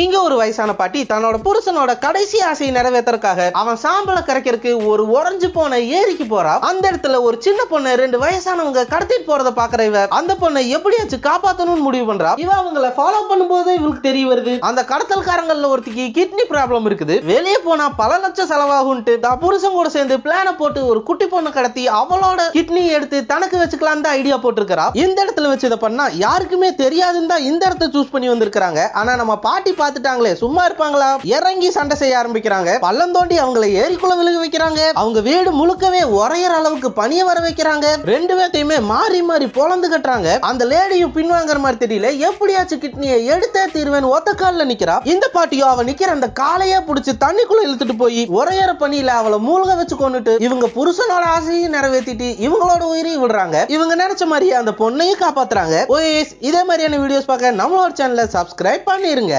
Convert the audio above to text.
இங்க ஒரு வயசான பாட்டி தன்னோட புருஷனோட கடைசி ஆசையை நிறைவேற்றறதுக்காக அவன் சாம்பலை கரைக்கிறதுக்கு ஒரு உறைஞ்சு போன ஏரிக்கு போறா. அந்த இடத்துல ஒரு சின்ன பொண்ணு 2 வயசானவங்க கடத்திட்டு போறத பாக்குற இவர் அந்த பொண்ணை எப்படியாச்சும் காப்பாத்தணும்னு முடிவு பண்றா. இவ அவங்கள ஃபாலோ பண்ணும்போது இவளுக்கு தெரிய வருது அந்த கடத்தல்காரங்கள்ல ஒருத்திக்கு கிட்னி ப்ராப்ளம் இருக்குது. வெளியே போனா பல லட்சம் செலவாகும்ட்டு தான் புருஷன் கூட சேர்ந்து பிளான போட்டு ஒரு குட்டி பொண்ணு கடத்தி அவளோட கிட்னி எடுத்து தனக்கு வச்சுக்கலாம் தான் ஐடியா போட்டிருக்கிறா. இந்த இடத்துல வச்சு இதை பண்ணா யாருக்குமே தெரியாதுன்னு தான் இந்த இடத்தை சூஸ் பண்ணி வந்திருக்காங்க. ஆனா நம்ம பாட்டி பார்த்துட்டாங்களே சும்மா இருப்பாங்களா? இறங்கி சண்டை செய்ய ஆரம்பிக்கிறாங்க. பள்ளம் தோண்டி அவங்களை ஏரிக்குள்ள விழுக வைக்கிறாங்க. அவங்க வீடு முழுக்கவே உரையற அளவுக்கு பனிய வர வைக்கிறாங்க. 2 பேத்தையுமே மாறி மாறி பொளந்து கட்டுறாங்க. அந்த லேடியும் பின்வாங்குற மாதிரி தெரியல. எப்படியாச்சும் கிட்னியை எடுத்தே தீர்வேன் ஒத்த கால்ல நிக்கிறா. இந்த பாட்டியோ அவ நிக்கிற அந்த காலையே புடிச்சு தண்ணிக்குள்ள இழுத்துட்டு போய் உரையற பனியில அவளை மூழ்க வச்சு கொண்டுட்டு இவங்க புருஷனோட ஆசையை நிறைவேற்றிட்டு இவங்களோட உயிரையும் விடுறாங்க. இவங்க நினைச்ச மாதிரியே அந்த பொண்ணையும் காப்பாத்துறாங்க. இதே மாதிரியான வீடியோஸ் பார்க்க நம்மளோட சேனலை சப்ஸ்கிரைப் பண்ணிருங்க.